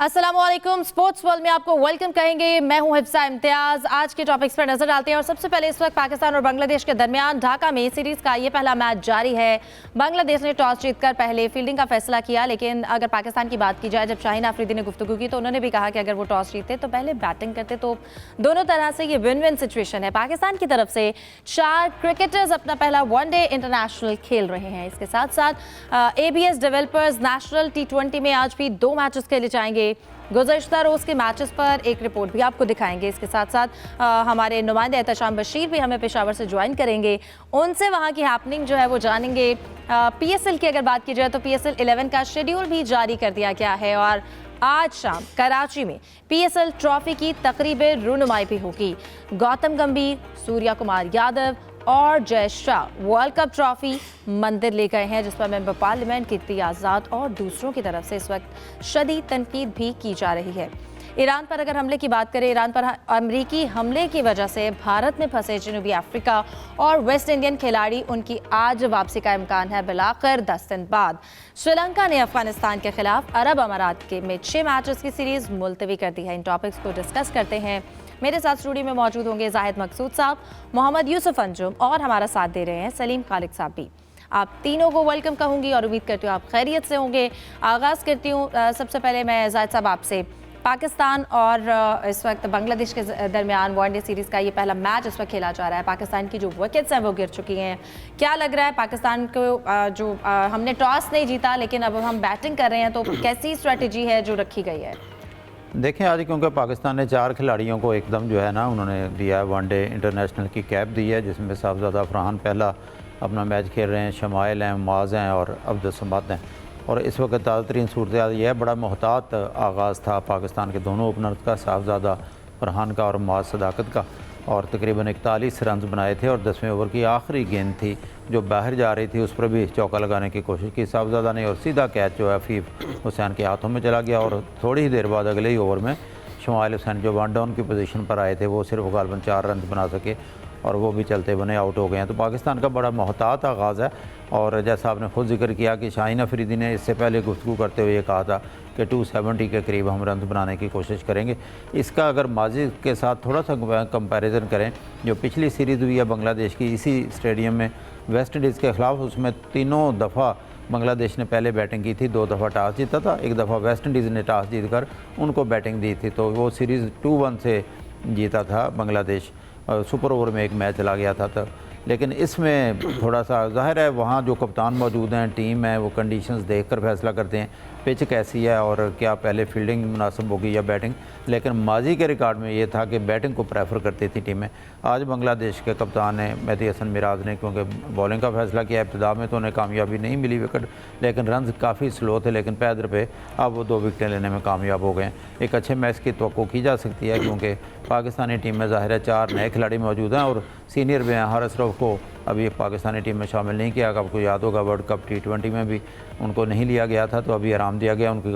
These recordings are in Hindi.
अस्सलामुअलैकुम, स्पोर्ट्स वर्ल्ड में आपको वेलकम कहेंगे। मैं हूं हिफ्सा इम्तियाज। आज के टॉपिक्स पर नजर डालते हैं और सबसे पहले इस वक्त पाकिस्तान और बांग्लादेश के दरमियान ढाका में सीरीज का ये पहला मैच जारी है। बांग्लादेश ने टॉस जीतकर पहले फील्डिंग का फैसला किया, लेकिन अगर पाकिस्तान की बात की जाए, जब शाहीन आफरीदी ने गुफ्तगू की तो उन्होंने भी कहा कि अगर वो टॉस जीतते तो पहले बैटिंग करते। तो दोनों तरह से ये विन विन सिचुएशन है। पाकिस्तान की तरफ से 4 क्रिकेटर्स अपना पहला वनडे इंटरनेशनल खेल रहे हैं। इसके साथ साथ ABS डेवलपर्स नेशनल T20 में आज भी 2 मैचेस खेले जाएंगे। गुज़श्ता रोज़ के मैचेस पर एक रिपोर्ट भी आपको दिखाएंगे। इसके साथ साथ हमारे नुमाइंदे एहतशाम बशीर भी हमें पेशावर से ज्वाइन करेंगे, उनसे वहाँ की हैपनिंग जो है वो जानेंगे। PSL की अगर बात की जाए तो PSL 11 का शेड्यूल भी जारी कर दिया गया है और आज शाम कराची में PSL ट्रॉफी की तकरीब रुनुमाई भी होगी। गौतम गंभीर, सूर्या कुमार यादव और Jay Shah world cup trophy मंदिर ले गए हैं, जिस पर मेंबर पार्लियामेंट कीर्ति आज़ाद और दूसरों की तरफ से इस वक्त शदीद तनकीद भी की जा रही है। ईरान पर अगर हमले की बात करें, ईरान पर अमरीकी हमले की वजह से भारत में फंसे जनूबी अफ्रीका और वेस्ट इंडियन खिलाड़ी, उनकी आज वापसी का इम्कान है बिलाखिर 10 दिन बाद। श्रीलंका ने अफगानिस्तान के खिलाफ अरब अमारात के में 6 मैचेस की सीरीज मुलतवी कर दी है। इन टॉपिक्स को डिस्कस करते हैं। मेरे साथ स्टूडियो में मौजूद होंगे जाहिद मकसूद साहब, मोहम्मद यूसुफ अंजुम और हमारा साथ दे रहे हैं सलीम खालिक साहब भी। आप तीनों को वेलकम कहूँगी और उम्मीद करती हूँ आप खैरियत से होंगे। आगाज़ करती हूँ सबसे पहले मैं जाहिद साहब आपसे। पाकिस्तान और इस वक्त बांग्लादेश के दरमियान वनडे सीरीज़ का ये पहला मैच इस वक्त खेला जा रहा है। पाकिस्तान की जो विकेट्स हैं वो गिर चुकी हैं। क्या लग रहा है पाकिस्तान को, जो हमने टॉस नहीं जीता लेकिन अब हम बैटिंग कर रहे हैं, तो कैसी स्ट्रेटजी है जो रखी गई है? देखें, आज क्योंकि पाकिस्तान ने 4 खिलाड़ियों को एकदम जो है ना उन्होंने दिया है, वनडे इंटरनेशनल की कैप दी है, जिसमें साहबजादा फरहान पहला अपना मैच खेल रहे हैं, शमाइल हैं, मुआज़ हैं और अब्दुल समद हैं। और इस वक्त ताज़ा तरीन सूरत यह बड़ा मोहतात आगाज़ था पाकिस्तान के दोनों ओपनर्स का, साहबजादा फरहान का और मुआज़ सदाकत का, और तकरीबन 41 रन बनाए थे। और 10वें ओवर की आखिरी गेंद थी जो बाहर जा रही थी, उस पर भी चौका लगाने की कोशिश की साहबजादा ने, और सीधा कैच जो है हफीफ हुसैन के हाथों में चला गया। और थोड़ी ही देर बाद अगले ही ओवर में शमाइल हुसैन जो 1 डाउन की पोजीशन पर आए थे, वो सिर्फ गालबन 4 रन बना सके और वो भी चलते बने आउट हो गए हैं। तो पाकिस्तान का बड़ा मोहतात आगाज़ है। और जैसा आपने खुद जिक्र किया कि शाहीन अफरीदी ने इससे पहले गुफ्तगू करते हुए ये कहा था कि 270 के करीब हम रन बनाने की कोशिश करेंगे। इसका अगर माजी के साथ थोड़ा सा कंपैरिजन करें, जो पिछली सीरीज़ हुई है बांग्लादेश की इसी स्टेडियम में वेस्ट इंडीज़ के ख़िलाफ़, उसमें 3 दफ़ा बांग्लादेश ने पहले बैटिंग की थी, 2 दफ़ा टॉस जीता था, 1 दफ़ा वेस्ट इंडीज़ ने टॉस जीत कर उनको बैटिंग दी थी। तो वो सीरीज़ 2-1 से जीता था बांग्लादेश। सुपर ओवर में एक मैच चला गया था। लेकिन इसमें थोड़ा सा ज़ाहिर है वहाँ जो कप्तान मौजूद हैं, टीम है, वो कंडीशंस देखकर फैसला करते हैं पिच कैसी है और क्या पहले फील्डिंग मुनासिब होगी या बैटिंग। लेकिन माजी के रिकॉर्ड में ये था कि बैटिंग को प्रेफर करती थी टीमें। आज बांग्लादेश के कप्तान ने मेहदी हसन मिराज ने क्योंकि बॉलिंग का फैसला किया, इब्तिदा में तो उन्हें कामयाबी नहीं मिली विकेट, लेकिन रन काफ़ी स्लो थे, लेकिन पैदर पे अब वो 2 विकेटें लेने में कामयाब हो गए। एक अच्छे मैच की तवक्को की जा सकती है क्योंकि पाकिस्तानी टीम में ज़ाहिर है 4 नए खिलाड़ी मौजूद हैं और सीनियर भी हैं। हारिस रऊफ को अभी पाकिस्तानी टीम में शामिल नहीं किया, आपको याद होगा वर्ल्ड कप T20 में भी उनको नहीं लिया गया था, तो अभी आराम दिया गया। उनकी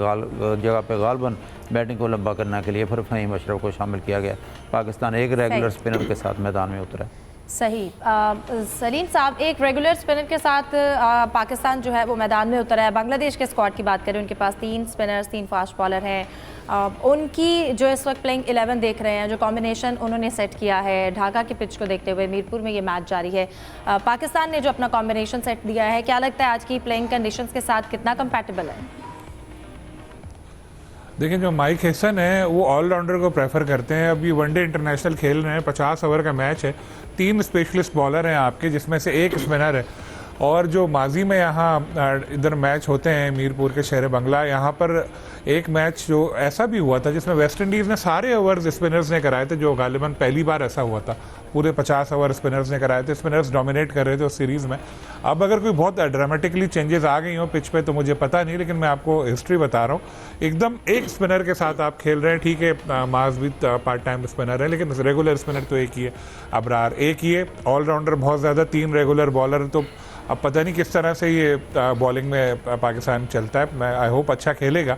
जगह पे गालबन बैटिंग को लंबा करने के लिए फिर फ़हीम अशरफ को शामिल किया गया। पाकिस्तान एक रेगुलर स्पिनर के साथ मैदान में उतरा है। सही। सलीम साहब, एक रेगुलर स्पिनर के साथ पाकिस्तान जो है वो मैदान में उतरा है। बांग्लादेश के स्क्वाड की बात करें, उनके पास 3 स्पिनर्स, 3 फास्ट बॉलर हैं। उनकी जो इस वक्त प्लेइंग 11 देख रहे हैं, जो कॉम्बिनेशन उन्होंने सेट किया है ढाका के पिच को देखते हुए, मीरपुर में ये मैच जारी है, पाकिस्तान ने जो अपना कॉम्बिनेशन सेट दिया है, क्या लगता है आज की प्लेइंग कंडीशंस के साथ कितना कंपैटिबल है? देखिए, जो माइक हेसन है वो ऑलराउंडर को प्रेफर करते हैं। अभी वनडे इंटरनेशनल खेल रहे हैं, 50 ओवर का मैच है, 3 स्पेशलिस्ट बॉलर हैं आपके, जिसमें से 1 स्पिनर है। और जो माजी में यहाँ इधर मैच होते हैं मीरपुर के शहर बंगला, यहाँ पर एक मैच जो ऐसा भी हुआ था जिसमें वेस्ट इंडीज़ ने सारे ओवर्स स्पिनर्स ने कराए थे, जो गालिबन पहली बार ऐसा हुआ था। पूरे 50 ओवर स्पिनर्स ने कराए थे, स्पिनर्स डोमिनेट कर रहे थे उस सीरीज़ में। अब अगर कोई बहुत ड्रामेटिकली चेंजेस आ गई हो पिच पे तो मुझे पता नहीं, लेकिन मैं आपको हिस्ट्री बता रहा हूँ। एकदम एक स्पिनर के साथ आप खेल रहे हैं, ठीक है, माज भी पार्ट टाइम स्पिनर है, लेकिन रेगुलर स्पिनर तो एक ही है, अबरार एक ही है, ऑलराउंडर बहुत ज़्यादा, 3 रेगुलर बॉलर। तो अब पता नहीं किस तरह से ये बॉलिंग में पाकिस्तान चलता है। मैं आई होप अच्छा खेलेगा,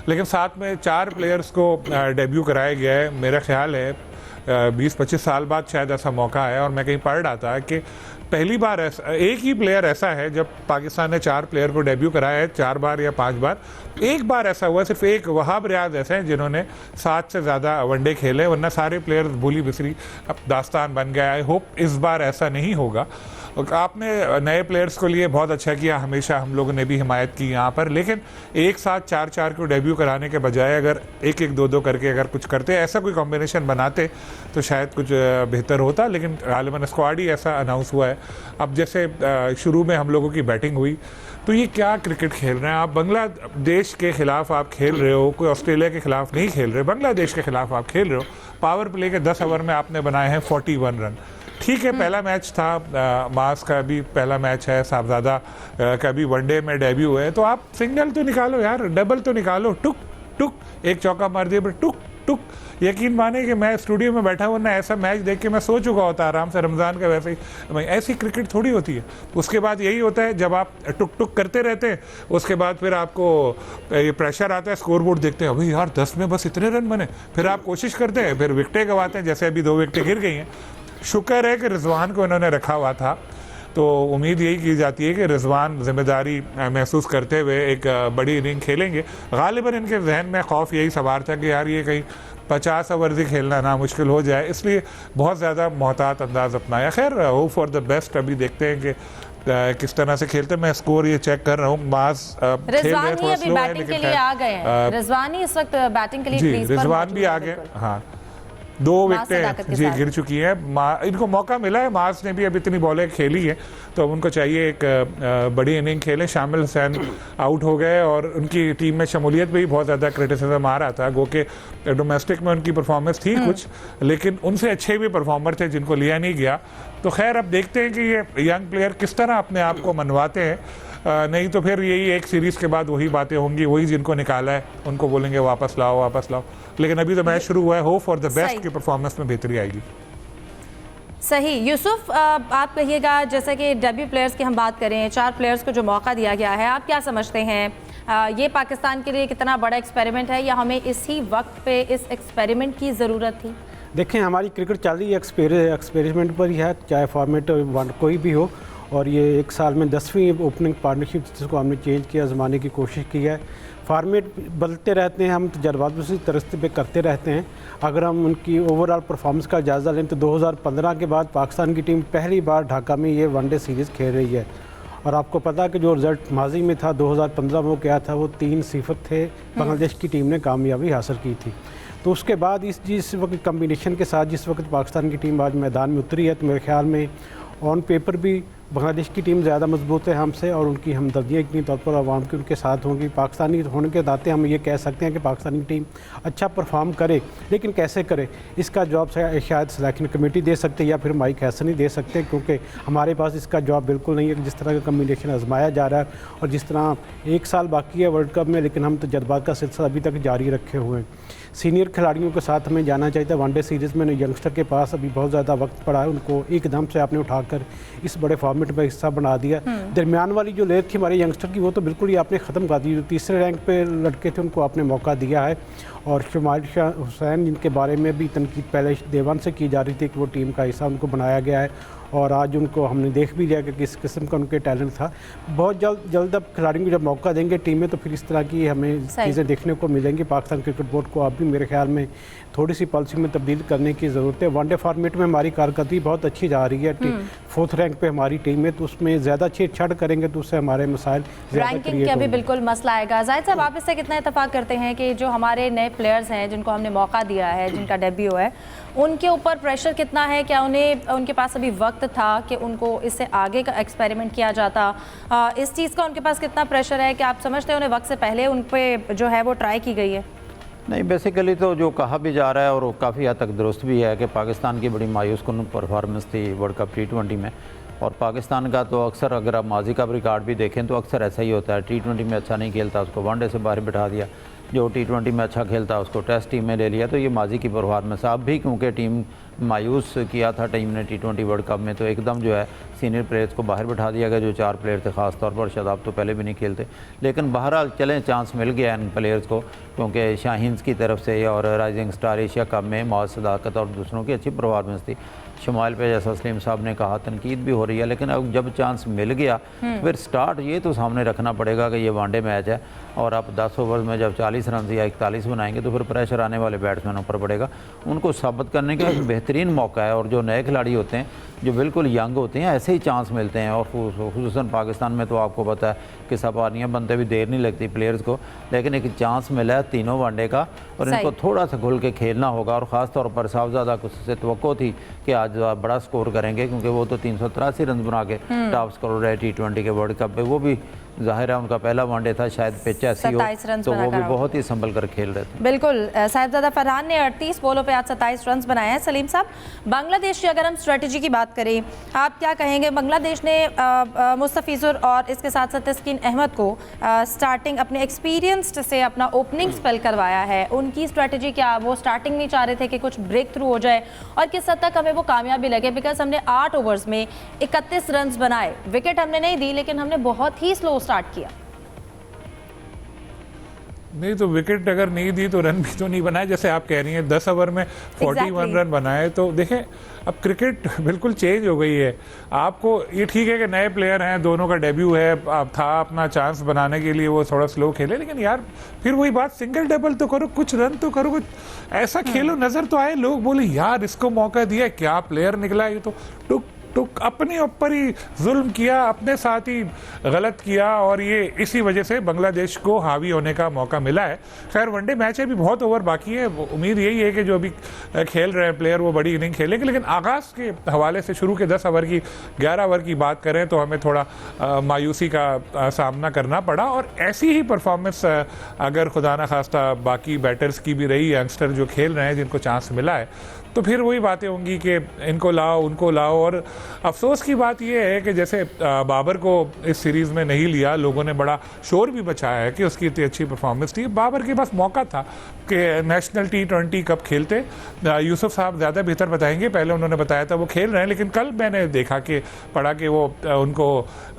लेकिन साथ में 4 प्लेयर्स को डेब्यू कराया गया है। मेरा ख्याल है 20-25 साल बाद शायद ऐसा मौका है। और मैं कहीं पढ़ रहा था कि पहली बार ऐसा एक ही प्लेयर ऐसा है जब पाकिस्तान ने 4 प्लेयर को डेब्यू कराया है, 4 बार या 5 बार, एक बार ऐसा हुआ सिर्फ एक वहाब रियाज ऐसे हैं जिन्होंने 7 से ज़्यादा वनडे खेले, वरना सारे प्लेयर भूली बिसरी अब दास्तान बन गया। आई होप इस बार ऐसा नहीं होगा। आपने नए प्लेयर्स को लिए बहुत अच्छा किया, हमेशा हम लोगों ने भी हिमायत की यहाँ पर, लेकिन एक साथ 4-4 को डेब्यू कराने के बजाय अगर 1-1, 2-2 करके अगर कुछ करते, ऐसा कोई कॉम्बिनेशन बनाते तो शायद कुछ बेहतर होता, लेकिन गालिबन स्क्वाड ही ऐसा अनाउंस हुआ है। अब जैसे शुरू में हम लोगों की बैटिंग हुई तो ये क्या क्रिकेट खेल रहे हैं आप? बांग्लादेश के खिलाफ आप खेल रहे हो, कोई ऑस्ट्रेलिया के खिलाफ नहीं खेल रहे, बांग्लादेश के खिलाफ आप खेल रहे हो। पावर प्ले के 10 ओवर में आपने बनाए हैं 41 रन। ठीक है, पहला मैच था, मास का भी पहला मैच है, साहबजादा का भी वनडे में डेब्यू है, तो आप सिंगल तो निकालो यार, डबल तो निकालो, टुक टुक एक चौका मार दिया, पर टुक टुक। यकीन माने कि मैं स्टूडियो में बैठा हुआ ना, ऐसा मैच देख के मैं सो चुका होता आराम से, रमज़ान का वैसे ही। ऐसी क्रिकेट थोड़ी होती है। उसके बाद यही होता है, जब आप टुक टुक करते रहते हैं उसके बाद फिर आपको ये प्रेशर आता है, स्कोर बोर्ड देखते हैं, अभी यार 10 में बस इतने रन बने, फिर आप कोशिश करते हैं, फिर विकटें गंवाते हैं, जैसे अभी 2 विकटें गिर गई हैं। शुक्र है कि रिजवान को इन्होंने रखा हुआ था, तो उम्मीद यही की जाती है कि रिजवान जिम्मेदारी महसूस करते हुए एक बड़ी इनिंग खेलेंगे। गालिबन इनके जहन में खौफ यही सवार था कि यार ये कहीं 50 ओवर ही खेलना ना मुश्किल हो जाए, इसलिए बहुत ज़्यादा मोहतात अंदाज अपनाया। खैर, होप फॉर द बेस्ट। अभी देखते हैं कि किस तरह से खेलते हैं। मैं स्कोर ये चेक कर रहा हूँ, मास रिजवान ही अभी बैटिंग के लिए आ गए हैं, रिजवान ही इस वक्त बैटिंग के लिए जी, क्रीज पर रिजवान भी आ गए। हाँ, 2 विकेटें जी गिर चुकी हैं। इनको मौका मिला है, मास ने भी अब इतनी बॉलें खेली है, तो अब उनको चाहिए एक बड़ी इनिंग खेलें। शामिल हुसैन आउट हो गए और उनकी टीम में शमूलियत भी बहुत ज़्यादा क्रिटिसिज्म आ रहा था, गो के डोमेस्टिक में उनकी परफॉर्मेंस थी कुछ, लेकिन उनसे अच्छे भी परफॉर्मर थे जिनको लिया नहीं गया। तो खैर, अब देखते हैं कि ये यंग प्लेयर किस तरह अपने आप को मनवाते हैं। नहीं तो फिर यही एक सीरीज़ के बाद वही बातें होंगी, वही जिनको निकाला है उनको बोलेंगे वापस लाओ वापस लाओ। लेकिन अभी तो मैच शुरू हुआ है, होप फॉर द बेस्ट की परफॉर्मेंस में बेहतरी आएगी। सही। यूसुफ, आप कहिएगा, जैसे कि डेब्यू प्लेयर्स की हम बात करें, 4 प्लेयर्स को जो मौका दिया गया है, आप क्या समझते हैं ये पाकिस्तान के लिए कितना बड़ा एक्सपेरिमेंट है, या हमें इसी वक्त पे इस एक्सपेरिमेंट की ज़रूरत थी? देखें, हमारी क्रिकेट चल रही है एक्सपेरिमेंट पर ही है, चाहे फॉर्मेट कोई भी हो, और ये 1 साल में 10वीं ओपनिंग पार्टनरशिप जिसको हमने चेंज किया, आजमाने की कोशिश की है। फॉर्मेट बदलते रहते हैं, हम तजर्बात उसी तरह पे करते रहते हैं। अगर हम उनकी ओवरऑल परफॉर्मेंस का जायज़ा लें तो 2015 के बाद पाकिस्तान की टीम पहली बार ढाका में ये वनडे सीरीज़ खेल रही है, और आपको पता है कि जो रिज़ल्ट माजी में था 2015 में वो क्या था, वो 3-0 थे, बांग्लादेश की टीम ने कामयाबी हासिल की थी। तो उसके बाद जिस वक्त कम्बिनेशन के साथ जिस वक्त पाकिस्तान की टीम आज मैदान में उतरी है, तो मेरे ख्याल में ऑन पेपर भी बांग्लादेश की टीम ज़्यादा मजबूत है हमसे, और उनकी हमदर्दियाँ इतनी तौर पर आवाम की उनके साथ होंगी। पाकिस्तानी होने के नाते हम ये कह सकते हैं कि पाकिस्तानी टीम अच्छा परफॉर्म करे, लेकिन कैसे करे इसका जवाब शायद सिलेक्शन कमेटी दे सकते या फिर माइक हैसन ही दे सकते हैं, क्योंकि हमारे पास इसका जवाब बिल्कुल नहीं है कि जिस तरह का कम्बिनेशन आजमाया जा रहा है, और जिस तरह 1 साल बाकी है वर्ल्ड कप में, लेकिन हम तजर्बात का सिलसिला अभी तक जारी रखे हुए हैं। सीनियर खिलाड़ियों के साथ हमें जाना चाहिए था वनडे सीरीज़ में। यंगस्टर के पास अभी बहुत ज़्यादा वक्त पड़ा है, उनको एकदम से आपने उठाकर इस बड़े फॉर्मेट में हिस्सा बना दिया। दरमियान वाली जो लेयर थी हमारे यंगस्टर की, वो तो बिल्कुल ही आपने ख़त्म कर दी। जो तीसरे रैंक पे लड़के थे उनको आपने मौका दिया है, और शुमाइल हुसैन जिनके बारे में भी तनकीद पहले देवान से की जा रही थी कि वो टीम का हिस्सा उनको बनाया गया है, और आज उनको हमने देख भी लिया कि किस किस्म का उनके टैलेंट था। बहुत जल्द अब खिलाड़ियों को जब मौका देंगे टीम में, तो फिर इस तरह की हमें चीज़ें देखने को मिलेंगी। पाकिस्तान क्रिकेट बोर्ड को अब भी मेरे ख्याल में थोड़ी सी पॉलिसी में तब्दील करने की ज़रूरत है। वनडे फॉर्मेट में हमारी कारकर्दगी बहुत अच्छी जा रही है, 4th रैंक पे हमारी टीम है, तो उसमें ज़्यादा छेड़छाड़ करेंगे तो उससे हमारे मसाइल रैंकिंग का भी बिल्कुल मसला आएगा। जाहिद साहब, आप इससे कितना इत्तेफाक करते हैं कि जो हमारे नए प्लेयर्स हैं जिनको हमने मौका दिया है, जिनका डेब्यू है, उनके ऊपर प्रेशर कितना है? क्या उनके पास अभी वक्त था कि उनको इससे आगे का एक्सपेरिमेंट किया जाता? इस चीज़ का उनके पास कितना प्रेशर है कि आप समझते हैं उन्हें वक्त से पहले उन पर जो है वो ट्राई की गई है? नहीं, बेसिकली तो जो कहा भी जा रहा है और काफ़ी हद तक दुरुस्त भी है कि पाकिस्तान की बड़ी मायूस कुन परफॉर्मेंस थी वर्ल्ड कप T20 में। और पाकिस्तान का तो अक्सर, अगर आप माजी का रिकॉर्ड भी देखें तो अक्सर ऐसा ही होता है, T20 में अच्छा नहीं खेलता उसको वनडे से बाहर बिठा दिया, जो T20 में अच्छा खेलता उसको टेस्ट टीम में ले लिया। तो ये माजी की परफॉर्मेंस अब भी, क्योंकि टीम मायूस किया था टीम ने T20 वर्ल्ड कप में, तो एकदम जो है सीनियर प्लेयर्स को बाहर बिठा दिया गया, जो 4 प्लेयर थे, ख़ास तौर पर शादाब तो पहले भी नहीं खेलते। लेकिन बहरहाल चलें, चांस मिल गया इन प्लेयर्स को, क्योंकि शाहीन्स की तरफ से और राइजिंग स्टार एशिया कप में मौज सदाकत और दूसरों की अच्छी परफॉर्मेंस थी। शुमाइल पे, जैसा सलीम साहब ने कहा, तनकीद भी हो रही है, लेकिन अब जब चांस मिल गया फिर स्टार्ट ये तो सामने रखना पड़ेगा कि ये वनडे मैच है और आप 10 ओवर में जब 40 रन या 41 बनाएंगे तो फिर प्रेशर आने वाले बैट्समैनों पर पड़ेगा। उनको साबित करने का एक बेहतरीन मौका है और जो नए खिलाड़ी होते हैं जो बिल्कुल यंग होते हैं ऐसे ही चांस मिलते हैं। और खुसूसन पाकिस्तान में तो आपको पता है कि सफारियाँ बनते भी देर नहीं लगती प्लेयर्स को, लेकिन एक चांस मिला है तीनों वनडे का और इनको थोड़ा सा खुल के खेलना होगा। और ख़ास तौर पर साहबजादा को से तवक्को थी कि आज बड़ा स्कोर करेंगे, क्योंकि वो तो 383 रन बना के टॉप स्कोर रहे T20 के वर्ल्ड कप पे। वो भी जाहिर है उनका पहला वनडे था, शायद पिच ऐसी हो तो वो भी बहुत ही संभल कर खेल रहे थे। बिल्कुल, साहिबजादा फरहान ने 38 बॉलों पे आज 27 रन बनाए हैं। सलीम साहब, बांग्लादेश की अगर हम स्ट्रेटजी की बात करें, आप क्या कहेंगे? बांग्लादेश ने मुस्तफिजुर और इसके साथ साथ तस्कीन अहमद को स्टार्टिंग अपने एक्सपीरियंस्ड से अपना ओपनिंग स्पेल करवाया है। उनकी स्ट्रेटजी क्या? वो स्टार्टिंग में चाह रहे थे कि कुछ ब्रेक थ्रू हो जाए और किस हद तक हमें वो कामयाबी लगे? बिकॉज हमने 8 ओवर्स में 31 रन बनाए, विकेट हमने नहीं दी लेकिन हमने बहुत ही स्लो स्टार्ट किया। नहीं तो विकेट अगर नहीं दी तो रन भी तो नहीं बनाए, जैसे आप कह रही हैं 10 ओवर में 41 रन बनाए। तो देखें अब क्रिकेट बिल्कुल चेंज हो गई है। आपको ये ठीक है कि नए प्लेयर हैं, दोनों का डेब्यू है, अब था अपना चांस बनाने के लिए वो थोड़ा स्लो खेले, लेकिन यार फिर वही बात, सिंगल डबल तो करो, कुछ रन तो करो, कुछ ऐसा खेलो नजर तो आए, लोग बोले यार इसको मौका दिया, क्या प्लेयर निकला, ये तो टुक अपने ऊपर ही जुल्म किया, अपने साथ ही गलत किया और ये इसी वजह से बांग्लादेश को हावी होने का मौका मिला है। खैर वनडे मैच है, अभी बहुत ओवर बाकी है, उम्मीद यही है कि जो अभी खेल रहे हैं प्लेयर वो बड़ी इनिंग खेलेंगे। लेकिन आगाज़ के हवाले से शुरू के 10 ओवर की 11 ओवर की बात करें तो हमें थोड़ा मायूसी का सामना करना पड़ा। और ऐसी ही परफॉर्मेंस अगर खुदा ना खास्ता बाकी बैटर्स की भी रही, यंगस्टर जो खेल रहे हैं जिनको चांस मिला है, तो फिर वही बातें होंगी कि इनको लाओ उनको लाओ। और अफसोस की बात यह है कि जैसे बाबर को इस सीरीज़ में नहीं लिया, लोगों ने बड़ा शोर भी बचाया है कि उसकी इतनी अच्छी परफॉर्मेंस थी। बाबर के पास मौका था कि नेशनल T20 कब खेलते, यूसुफ साहब ज़्यादा बेहतर बताएंगे, पहले उन्होंने बताया था वो खेल रहे हैं, लेकिन कल मैंने देखा कि पढ़ा कि वो उनको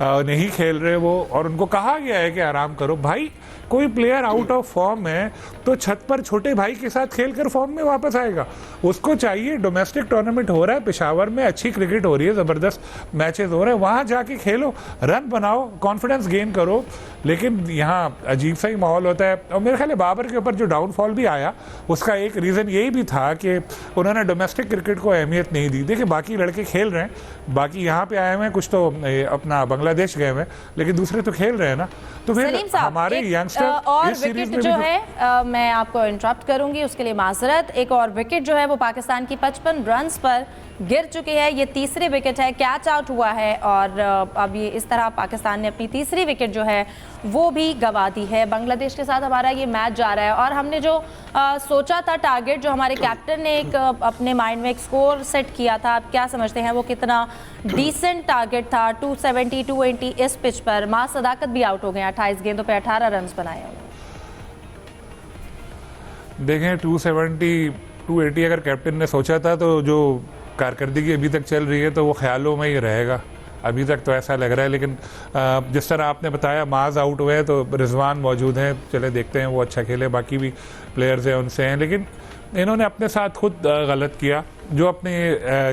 नहीं खेल रहे वो, और उनको कहा गया है कि आराम करो। भाई कोई प्लेयर आउट ऑफ फॉर्म है तो छत पर छोटे भाई के साथ खेलकर फॉर्म में वापस आएगा, उसको चाहिए। डोमेस्टिक टूर्नामेंट हो रहा है पेशावर में, अच्छी क्रिकेट हो रही है, ज़बरदस्त मैचेस हो रहे हैं, वहाँ जाके खेलो, रन बनाओ, कॉन्फिडेंस गेन करो। लेकिन यहाँ अजीब सा ही माहौल होता है। और मेरे ख्याल है बाबर के ऊपर जो डाउनफॉल भी आया उसका एक रीज़न यही भी था कि उन्होंने डोमेस्टिक क्रिकेट को अहमियत नहीं दी। देखिए बाकी लड़के खेल रहे हैं, बाकी यहाँ पे आए हुए हैं, कुछ तो अपना बांग्लादेश गए हुए हैं, लेकिन दूसरे तो खेल रहे हैं ना। तो फिर हमारे यंगस्टर और विकेट जो है मैं आपको इंटरप्ट करूंगी, उसके लिए माजरत। एक और विकेट जो है वो पाकिस्तान की 55 रन्स पर गिर चुकी है, ये तीसरी विकेट है, कैच आउट हुआ है और अब ये इस तरह पाकिस्तान ने अपनी तीसरी विकेट जो है वो भी गंवा दी है। बांग्लादेश के साथ हमारा ये मैच जा रहा है और हमने जो सोचा था टारगेट, जो हमारे कैप्टन ने एक अपने माइंड में एक स्कोर सेट किया था, आप क्या समझते हैं वो कितना डिसेंट टारगेट था? 270 280 इस पिच पर मां सदाकत भी आउट हो गए, 28 गेंदों पे 18 रन बनाए उन्होंने। देखें 270 280 अगर कैप्टन ने सोचा था तो जो कारकर्दगी अभी तक चल रही है तो वो ख्यालों में ही रहेगा, अभी तक तो ऐसा लग रहा है। लेकिन जिस तरह आपने बताया माज आउट हुए हैं तो रिजवान मौजूद हैं, चले देखते हैं वो अच्छा खेले, बाकी भी प्लेयर्स हैं उनसे हैं, लेकिन इन्होंने अपने साथ खुद गलत किया। जो अपने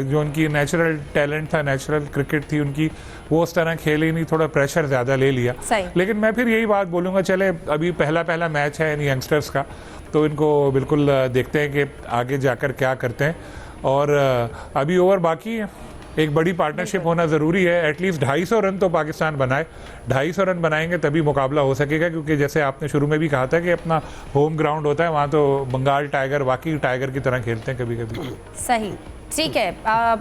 जो उनकी नेचुरल टैलेंट था, नेचुरल क्रिकेट थी उनकी, वो उस तरह खेले ही नहीं, थोड़ा प्रेशर ज़्यादा ले लिया। लेकिन मैं फिर यही बात बोलूँगा, चले अभी पहला मैच है इन यंगस्टर्स का, तो इनको बिल्कुल देखते हैं कि आगे जाकर क्या करते हैं। और अभी ओवर बाकी है, एक बड़ी पार्टनरशिप होना ज़रूरी है। एटलीस्ट 250 रन तो पाकिस्तान बनाए, 250 रन बनाएंगे तभी मुकाबला हो सकेगा, क्योंकि जैसे आपने शुरू में भी कहा था कि अपना होम ग्राउंड होता है, वहाँ तो बंगाल टाइगर वाकई टाइगर की तरह खेलते हैं कभी कभी। सही, ठीक है।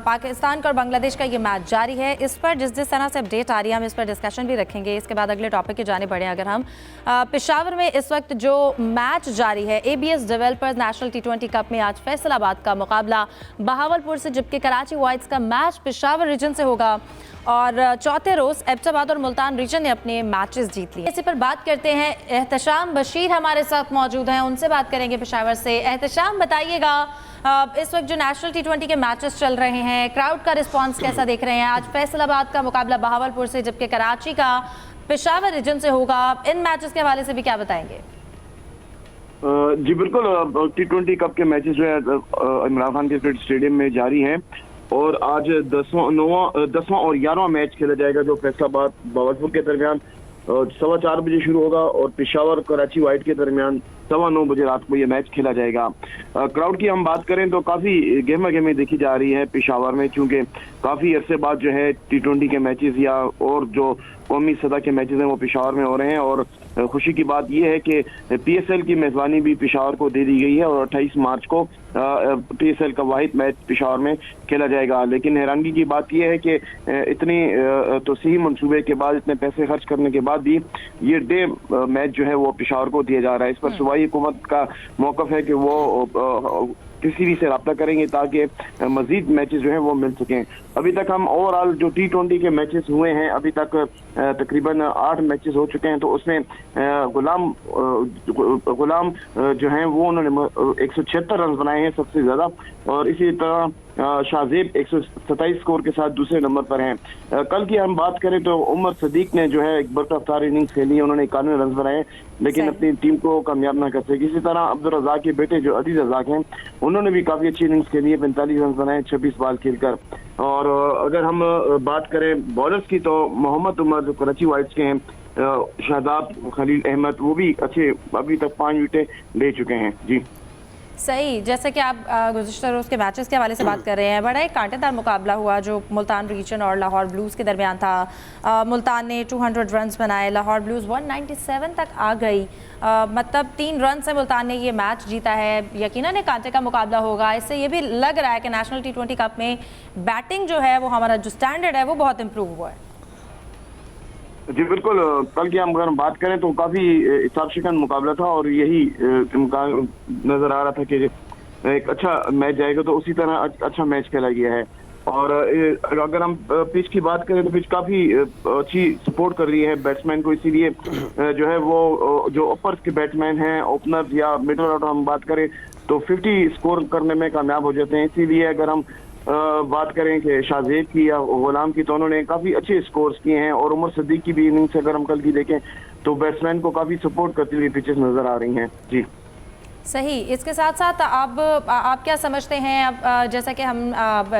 पाकिस्तान का और बांग्लादेश का ये मैच जारी है। इस पर जिस तरह से अपडेट आ रही है हम इस पर डिस्कशन भी रखेंगे। इसके बाद अगले टॉपिक की जाने बढ़े, अगर हम पेशावर में इस वक्त जो मैच जारी है, ABS developers national T20 cup में आज फैसलाबाद का मुकाबला बहावलपुर से, जबकि कराची वाइट्स का मैच पेशावर रीजन से होगा। और चौथे रोज एबटाबाद और मुल्तान रीजन ने अपने मैचेस जीत लिए। इसी पर बात करते हैं, एहतशाम बशीर हमारे साथ मौजूद हैं, उनसे बात करेंगे पेशावर से। एहतशाम, बताइएगा इस वक्त जो नेशनल T20 के मैचेस चल रहे हैं, क्राउड का रिस्पांस कैसा देख रहे हैं? आज फैसलाबाद का मुकाबला बहावलपुर से, जबकि कराची का पेशावर रीजन से होगा। इन मैचेस के हवाले से भी क्या बताएंगे? जी बिल्कुल, T20 कप के मैचेस जो है इमरान खान क्रिकेट स्टेडियम में जारी हैं। और आज 10वां और 11वां मैच खेला जाएगा जो फैसलाबाद बावलपुर के दरमियान 4:15 बजे शुरू होगा और पेशावर कराची वाइट के दरमियान 9:15 बजे रात को ये मैच खेला जाएगा। क्राउड की हम बात करें तो काफ़ी गहमा गहमी देखी जा रही है पेशावर में, क्योंकि काफ़ी अरसे बाद जो है T20 के मैचेस या और जो कौमी सतह के मैचेस हैं वो पेशावर में हो रहे हैं। और खुशी की बात यह है कि PSL की मेज़बानी भी पेशावर को दे दी गई है और 28 मार्च को PSL का वाहिद मैच पेशावर में खेला जाएगा। लेकिन हैरानगी की बात यह है कि इतनी तो सही मंसूबे के बाद, इतने पैसे खर्च करने के बाद भी ये डे मैच जो है वो पेशावर को दिया जा रहा है। इस पर सूबाई हुकूमत का मौक़िफ़ है कि वो किसी भी से रब्ता करेंगे ताकि मजीद मैचेस जो हैं वो मिल सकें। अभी तक हम ओवरऑल जो T20 के मैचेस हुए हैं अभी तक तकरीबन 8 मैचेस हो चुके हैं, तो उसमें गुलाम जो हैं वो उन्होंने 176 रन बनाए हैं सबसे ज़्यादा, और इसी तरह शाहजेब 127 स्कोर के साथ दूसरे नंबर पर हैं। कल की हम बात करें तो उमर सदीक ने जो है एक बरकरार इनिंग्स खेली है, उन्होंने 91 रन बनाए लेकिन अपनी टीम को कामयाब ना कर सके। इसी तरह अब्दुल रज़ाक के बेटे जो अदील रज़ाक हैं उन्होंने भी काफ़ी अच्छी इनिंग्स खेली है, 45 रन बनाए 26 बॉल खेलकर। और अगर हम बात करें बॉलर्स की तो मोहम्मद उमर जो कराची वाइट्स के हैं, शादाब खलील अहमद वो भी अच्छे अभी तक 5 विकेटें ले चुके हैं। जी सही, जैसे कि आप गुज़िश्ता रोज़ के मैचेस के हवाले से बात कर रहे हैं, बड़ा एक कांटेदार मुकाबला हुआ जो मुल्तान रीजन और लाहौर ब्लूज़ के दरमियान था। मुल्तान ने 200 रन्स बनाए, लाहौर ब्लूज़ 197 तक आ गई। मतलब 3 रन से मुल्तान ने ये मैच जीता है। यकीनन एक कांटे का मुकाबला होगा। इससे ये भी लग रहा है कि नेशनल T20 कप में बैटिंग जो है वो हमारा जो स्टैंडर्ड है वो बहुत इम्प्रूव हुआ है। जी बिल्कुल, कल की हम अगर बात करें तो काफ़ी हिसाब शिकन मुकाबला था और यही नज़र आ रहा था कि एक अच्छा मैच जाएगा, तो उसी तरह अच्छा मैच खेला गया है। और अगर हम पिच की बात करें तो पिच काफ़ी अच्छी सपोर्ट कर रही है बैट्समैन को, इसीलिए जो है वो जो ओपर्स के बैट्समैन हैं, ओपनर या मिडल ऑर्डर हम बात करें तो 50 स्कोर करने में कामयाब हो जाते हैं। इसीलिए अगर हम बात करें कि शाहजेब की या गुलाम की तो उन्होंने काफ़ी अच्छे स्कोर्स किए हैं। और उमर सदीक की भी इनिंग्स अगर हम कल की देखें तो बैट्समैन को काफ़ी सपोर्ट करती हुई पिचेस नज़र आ रही हैं। जी सही, इसके साथ साथ आप क्या समझते हैं, अब जैसा कि हम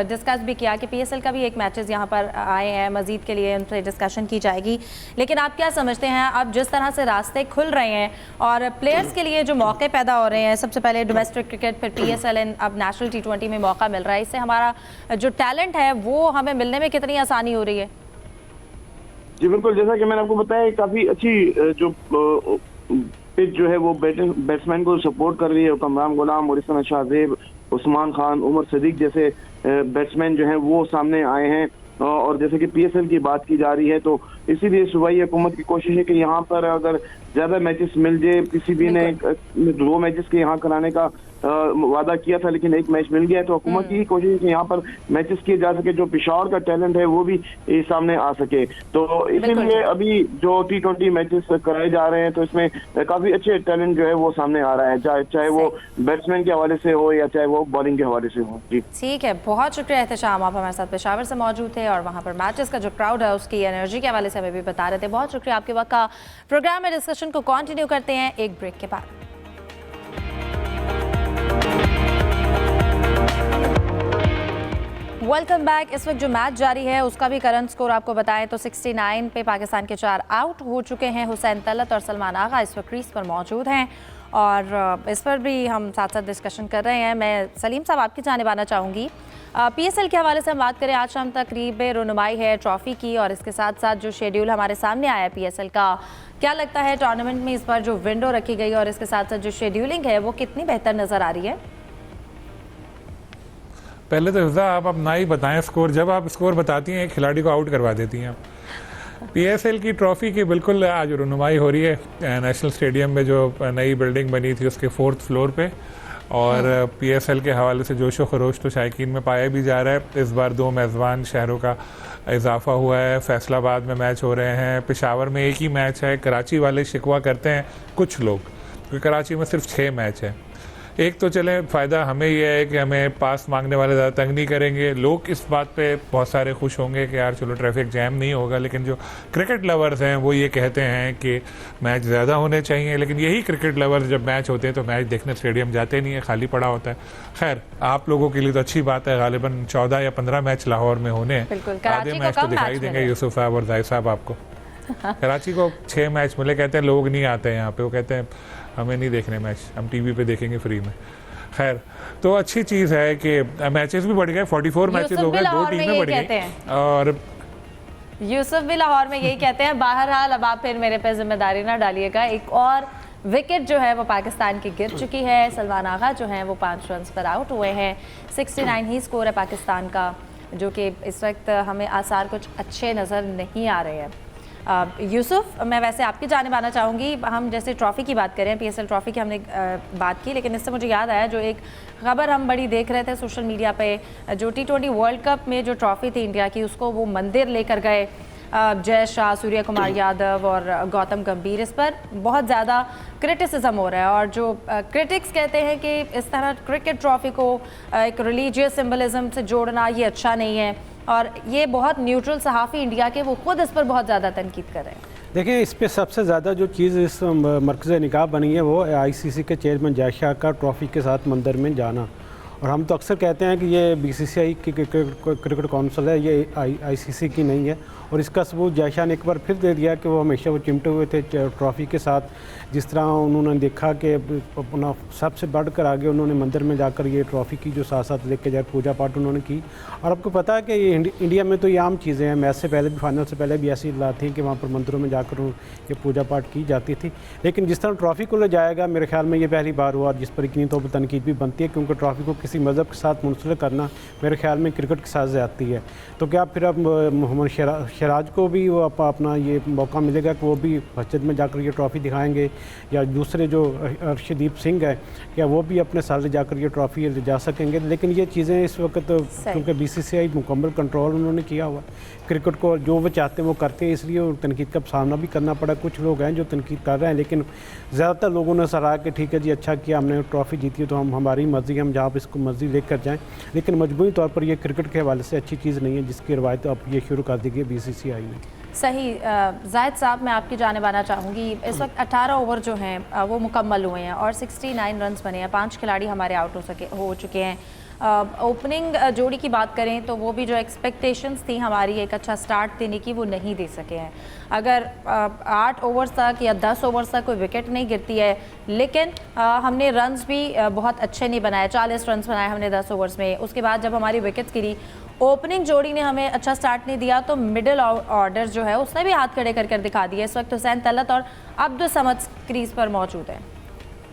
डिस्कस भी किया कि PSL का भी एक मैचेस यहाँ पर आए हैं, मज़ीद के लिए उनसे डिस्कशन की जाएगी, लेकिन आप क्या समझते हैं अब जिस तरह से रास्ते खुल रहे हैं और प्लेयर्स के लिए जो मौके पैदा हो रहे हैं, सबसे पहले डोमेस्टिक क्रिकेट फिर PSL एंड अब नेशनल T20 में मौका मिल रहा है, इससे हमारा जो टैलेंट है वो हमें मिलने में कितनी आसानी हो रही है? जी बिल्कुल, जैसा कि मैंने आपको बताया काफ़ी अच्छी जो पिच जो है वो बैट्समैन को सपोर्ट कर रही है। कमरान गुलाम और इस तरह शाहजेब, उस्मान खान, उमर सदीक जैसे बैट्समैन जो हैं वो सामने आए हैं। और जैसे कि PSL की बात की जा रही है तो इसीलिए सूबाई हुकूमत की कोशिश है कि यहाँ पर अगर ज़्यादा मैचेस मिल जाए, PCB ने 2 मैचेस के यहाँ कराने का वादा किया था लेकिन एक मैच मिल गया, तो हुकूमत की कोशिश है कि यहाँ पर मैचेस किए जा सके, जो पेशावर का टैलेंट है वो भी सामने आ सके। तो इसीलिए अभी जो T20 मैचेस कराए जा रहे हैं तो इसमें काफ़ी अच्छे टैलेंट जो है वो सामने आ रहा है, चाहे वो बैट्समैन के हवाले से हो या चाहे वो बॉलिंग के हवाले से हो। जी ठीक है, बहुत शुक्रिया एहतशाम, आप हमारे साथ पेशावर से मौजूद थे और वहाँ पर मैचेस का जो क्राउड है उसकी एनर्जी के हवाले से हमें भी बता रहे थे। बहुत शुक्रिया आपके वक्त का। प्रोग्राम में डिस्कशन को कंटिन्यू करते हैं एक ब्रेक के बाद। Welcome back. इस वक्त जो मैच जारी है उसका भी करंट स्कोर आपको बताएं तो 69 पे पाकिस्तान के 4 आउट हो चुके हैं। हुसैन तलत और सलमान आगा इस वक्त क्रीज पर मौजूद हैं और इस पर भी हम साथ साथ डिस्कशन कर रहे हैं। मैं सलीम साहब आपकी जानिब आना चाहूँगी। PSL के हवाले से हम बात करें, आज शाम तकरीब रुनुमाई है ट्रॉफ़ी की और इसके साथ साथ जो शेड्यूल हमारे सामने आया है PSL का, क्या लगता है टूर्नामेंट में इस बार जो विंडो रखी गई और इसके साथ साथ जो शेड्यूलिंग है वो कितनी बेहतर नज़र आ रही है? पहले तो हिफ्ज़ा आप अपना ही बताएं स्कोर। जब आप स्कोर बताती हैं खिलाड़ी को आउट करवा देती हैं। PSL की ट्रॉफ़ी की बिल्कुल आज रुनुमाई हो रही है नेशनल स्टेडियम में, जो नई बिल्डिंग बनी थी उसके 4th फ्लोर पे। और PSL के हवाले से जोशो खरोश तो शायकीन में पाया भी जा रहा है। इस बार 2 मेज़बान शहरों का इजाफा हुआ है। फैसलाबाद में मैच हो रहे हैं, पेशावर में एक ही मैच है। कराची वाले शिकवा करते हैं कुछ लोग क्योंकि कराची में सिर्फ 6 मैच है। एक तो चले फ़ायदा हमें ये है कि हमें पास मांगने वाले ज़्यादा तंग नहीं करेंगे, लोग इस बात पे बहुत सारे खुश होंगे कि यार चलो ट्रैफिक जैम नहीं होगा, लेकिन जो क्रिकेट लवर्स हैं वो ये कहते हैं कि मैच ज़्यादा होने चाहिए, लेकिन यही क्रिकेट लवर्स जब मैच होते हैं तो मैच देखने स्टेडियम जाते नहीं है, खाली पड़ा होता है। खैर आप लोगों के लिए तो अच्छी बात है, गालिबन 14 या 15 मैच लाहौर में होने हैं, बिल्कुल, कराची आधे को मैच तो कम दिखाई मैच देंगे मिले। यूसुफ साहब और जाहिद साहब आपको। कराची को 6 मैच मिले, कहते हैं लोग नहीं आते हैं यहाँ पे, वो कहते हैं हमें नहीं देखने मैच, हम टीवी पे देखेंगे फ्री में। खैर तो अच्छी चीज़ है कि मैचेस भी बढ़ गए, 44 मैचेस हो गए, 2 टीमें बढ़ गई। और यूसुफ भी लाहौर में यही कहते हैं। बहरहाल अब आप फिर मेरे पे जिम्मेदारी ना डालिएगा। एक और विकेट जो है वो पाकिस्तान की गिर चुकी है। सलमान आगा जो हैं वो 5 रन पर आउट हुए हैं। 69 ही स्कोर है पाकिस्तान का, जो कि इस वक्त हमें आसार कुछ अच्छे नज़र नहीं आ रहे हैं। यूसुफ, मैं वैसे आपकी जानिब आना चाहूँगी। हम जैसे ट्रॉफ़ी की बात करें, PSL ट्रॉफ़ी की हमने बात की, लेकिन इससे मुझे याद आया जो एक ख़बर हम बड़ी देख रहे थे सोशल मीडिया पे, जो T20 वर्ल्ड कप में जो ट्रॉफ़ी थी इंडिया की, उसको वो मंदिर लेकर गए जय शाह, सूर्य कुमार यादव और गौतम गंभीर। इस पर बहुत ज़्यादा क्रिटिसिज्म हो रहा है और जो क्रिटिक्स कहते हैं कि इस तरह क्रिकेट ट्रॉफ़ी को एक रिलीजियस सिंबलिज्म से जोड़ना ये अच्छा नहीं है, और ये बहुत न्यूट्रल सहाफ़ी इंडिया के वो खुद इस पर बहुत ज़्यादा तनकीद कर रहे हैं। देखिए, इस पे सबसे ज़्यादा जो चीज़ इस मरकज़ निकाह बनी है वो ICC के चेयरमैन जय शाह का ट्रॉफ़ी के साथ मंदिर में जाना। और हम तो अक्सर कहते हैं कि ये BCCI की क्रिकेट काउंसिल है, ये ICC की नहीं है। और इसका सबूत जय शाह ने एक बार फिर दे दिया कि वो हमेशा वो चिमटे हुए थे ट्रॉफ़ी के साथ। जिस तरह उन्होंने देखा कि अपना सबसे बढ़कर आगे उन्होंने मंदिर में जाकर ये ट्रॉफ़ी की जो साथ साथ लेके जाए पूजा पाठ उन्होंने की। और आपको पता है कि ये इंडिया में तो ये आम चीज़ें हैं, मैच से पहले भी, फाइनल से पहले भी ऐसी थी कि वहाँ पर मंदिरों में जाकर ये पूजा पाठ की जाती थी। लेकिन जिस तरह ट्रॉफ़ी को ले जाएगा, मेरे ख्याल में ये पहली बार हुआ, जिस पर इतनी तो तनकीद भी बनती है, क्योंकि ट्रॉफ़ी को किसी मज़हब के साथ मुंसलिक करना मेरे ख्याल में क्रिकेट के साथ ज़्यादती है। तो क्या फिर अब मोहम्मद शराज को भी वो अपना ये मौका मिलेगा कि वो भी मस्जिद में जाकर ये ट्रॉफ़ी दिखाएंगे, या दूसरे जो अर्शदीप सिंह है क्या वो भी अपने साथ ले जाकर ये ट्रॉफ़ी ले जा सकेंगे? लेकिन ये चीज़ें इस वक्त क्योंकि BCCI मुकम्मल कंट्रोल उन्होंने किया हुआ, क्रिकेट को जो वो चाहते हैं वो करते हैं, इसलिए तनकीद का सामना भी करना पड़ा। कुछ लोग हैं जो तनकीद कर रहे हैं, लेकिन ज़्यादातर लोगों ने सराहा कि ठीक है जी, अच्छा किया, हमने ट्रॉफ़ी जीती है तो हमारी मर्ज़ी, हम जहाँ पर इसको मर्ज़ी लेकर जाएँ। लेकिन मजबूरी तौर पर यह क्रिकेट के हवाले से अच्छी चीज़ नहीं है, जिसकी रवायत अब ये शुरू कर दी गई BCCI ने। सही। जाहिद साहब, मैं आपकी जानिब आना चाहूँगी। इस वक्त 18 ओवर जो हैं वो मुकम्मल हुए हैं और 69 रन्स बने हैं। 5 खिलाड़ी हमारे आउट हो चुके हैं। ओपनिंग जोड़ी की बात करें तो वो भी जो एक्सपेक्टेशंस थी हमारी एक अच्छा स्टार्ट देने की, वो नहीं दे सके हैं। अगर 8 ओवर्स तक या 10 ओवर्स तक कोई विकेट नहीं गिरती है, लेकिन हमने रन्स भी बहुत अच्छे नहीं बनाए। 40 रन्स बनाए हमने 10 ओवर्स में। उसके बाद जब हमारी विकेट्स गिरी, ओपनिंग जोड़ी ने हमें अच्छा स्टार्ट नहीं दिया, तो मिडिल ऑर्डर जो है उसने भी हाथ खड़े कर दिखा दिए। इस वक्त हुसैन तलत और अब्दुल समद क्रीज पर मौजूद हैं।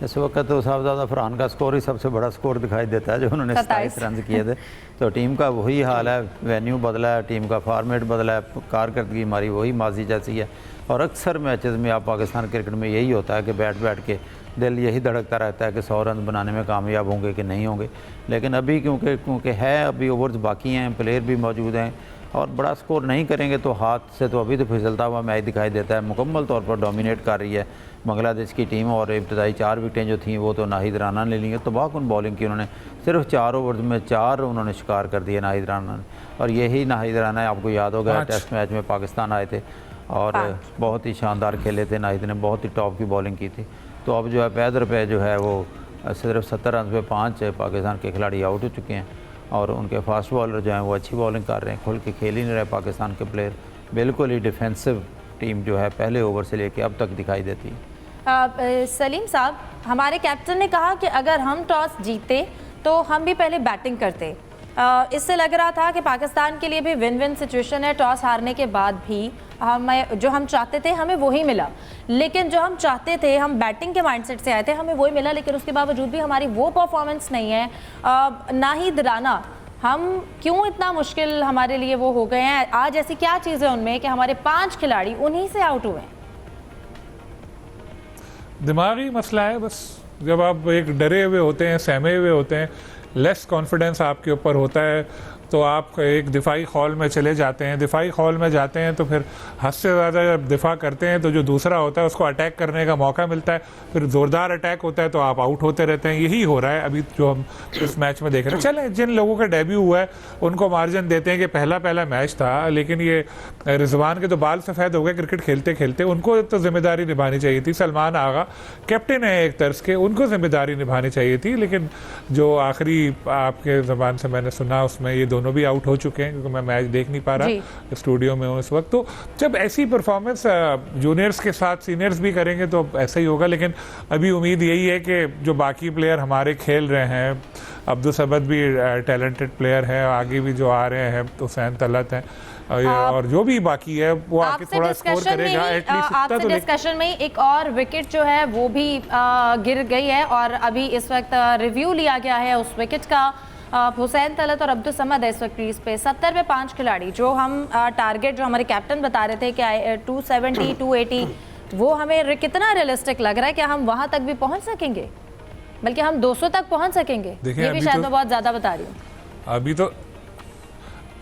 इस वक्त तो साहबजादा फरहान का स्कोर ही सबसे बड़ा स्कोर दिखाई देता है, जो उन्होंने 27 रन किए थे। तो टीम का वही हाल है, वेन्यू बदला है, टीम का फॉर्मेट बदला है, कारकर्दगी हमारी वही माजी जैसी है। और अक्सर मैचेस में आप पाकिस्तान क्रिकेट में यही होता है कि बैठ के दिल यही धड़कता रहता है कि 100 रन बनाने में कामयाब होंगे कि नहीं होंगे। लेकिन अभी क्योंकि है, अभी ओवर्स बाकी हैं, प्लेयर भी मौजूद हैं, और बड़ा स्कोर नहीं करेंगे तो हाथ से तो अभी तो फिसलता हुआ मैच दिखाई देता है। मुकम्मल तौर पर डोमिनेट कर रही है बांग्लादेश की टीम, और इब्तदाई 4 विकेटें जो थीं वो तो नाहिद राना ने ली हैं। तबाहकुन बॉलिंग की उन्होंने, सिर्फ 4 ओवर्स में 4 उन्होंने शिकार कर दिए नाहिद राना ने। और यही नाहिद राना, आपको याद होगा टेस्ट मैच में पाकिस्तान आए थे और बहुत ही शानदार खेले थे। नाहिद ने बहुत ही टॉप की बॉलिंग की थी। तो अब जो है पैदर पे जो है वो सिर्फ 70 रन पे 5 पाकिस्तान के खिलाड़ी आउट हो चुके हैं, और उनके फास्ट बॉलर जो हैं वो अच्छी बॉलिंग कर रहे हैं, खुल के खेल ही नहीं रहे पाकिस्तान के प्लेयर। बिल्कुल ही डिफेंसिव टीम जो है पहले ओवर से लेके अब तक दिखाई देती है। सलीम साहब, हमारे कैप्टन ने कहा कि अगर हम टॉस जीते तो हम भी पहले बैटिंग करते। इससे लग रहा था कि पाकिस्तान के लिए भी विन विन सिचुएशन है। टॉस हारने के बाद भी हमें जो हम चाहते थे हमें वही मिला, लेकिन जो हम चाहते थे, हम बैटिंग के माइंडसेट से आए थे, हमें वही मिला। लेकिन उसके बावजूद भी हमारी वो परफॉर्मेंस नहीं है। नाहिद राना, हम क्यों इतना मुश्किल हमारे लिए वो हो गए हैं? आज ऐसी क्या चीज़ है उनमें कि हमारे 5 खिलाड़ी उन्हीं से आउट हुए हैं? दिमागी मसला है बस। जब आप एक डरे हुए होते हैं, सहमे हुए होते हैं, लेस कॉन्फिडेंस आपके ऊपर होता है, तो आप एक दिफाई खौल में चले जाते हैं। दिफाई खौल में जाते हैं तो फिर हद से ज़्यादा जब दिफा करते हैं तो जो दूसरा होता है उसको अटैक करने का मौका मिलता है, फिर ज़ोरदार अटैक होता है तो आप आउट होते रहते हैं। यही हो रहा है अभी जो हम इस मैच में देख रहे हैं। चलें, जिन लोगों का डेब्यू हुआ है उनको मार्जिन देते हैं कि पहला मैच था, लेकिन ये रिजवान के तो बाल सफ़ेद हो गए क्रिकेट खेलते खेलते, उनको तो जिम्मेदारी निभानी चाहिए थी। सलमान आगा कैप्टन है एक तर्ज के, उनको जिम्मेदारी निभानी चाहिए थी, लेकिन जो आखिरी आपके ज़बान से मैंने सुना उसमें ये दोनों भी आउट हो चुके हैं, क्योंकि मैं मैच देख नहीं पा रहा, स्टूडियो में हूँ इस वक्त। तो जब ऐसी परफॉर्मेंस जूनियर्स के साथ सीनियर्स भी करेंगे तो ऐसा ही होगा। लेकिन अभी उम्मीद यही है कि जो बाकी प्लेयर हमारे खेल रहे हैं, अब्दुल समद भी टैलेंटेड प्लेयर है, आगे भी जो आ रहे हैं हुसैन तलत हैं, और जो भी बाकी है वो आके थोड़ा स्कोर करेगा एटलीस्ट। आपसे डिस्कशन में एक और विकेट जो है वो भी गिर गई है और अभी इस वक्त रिव्यू लिया गया है उस विकेट का। हुसैन तलत और अब्दुल समद है इस वक्त क्रीज पे। 70 पे 5 खिलाड़ी, जो हम टारगेट जो हमारे कैप्टन बता रहे थे कि 270 280, वो हमें कितना रियलिस्टिक लग रहा है कि हम वहां तक भी पहुंच सकेंगे, बल्कि हम 200 तक पहुंच सकेंगे? ये भी शायद मैं बहुत ज्यादा बता रही हूँ।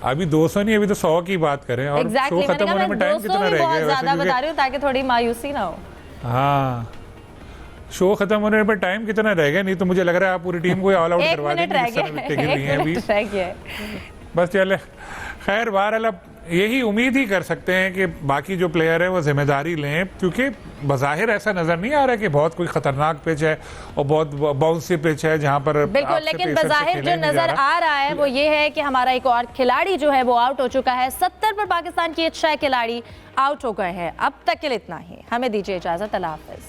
अभी 200 नहीं, अभी तो 100 की बात करें। और शो खत्म होने में टाइम कितना रह गया? ज्यादा बता रही हूँ ताकि थोड़ी मायूसी ना हो। हाँ, शो खत्म होने पर टाइम कितना रह गया? नहीं तो मुझे लग रहा है आप पूरी टीम को ऑल आउट करवा देंगे। बस चले, खैर बहरहाल अब यही उम्मीद ही कर सकते हैं कि बाकी जो प्लेयर है वो जिम्मेदारी लें, क्योंकि बज़ाहिर ऐसा नजर नहीं आ रहा है कि बहुत कोई खतरनाक पिच है और बहुत बाउंसी पिच है जहां पर बिल्कुल, लेकिन बज़ाहिर जो नजर आ रहा है वो ये है कि हमारा एक और खिलाड़ी जो है वो आउट हो चुका है। 70 पर पाकिस्तान के 6 खिलाड़ी आउट हो गए हैं। अब तक के लिए इतना ही, हमें दीजिए इजाजत, अल्लाह हाफिज।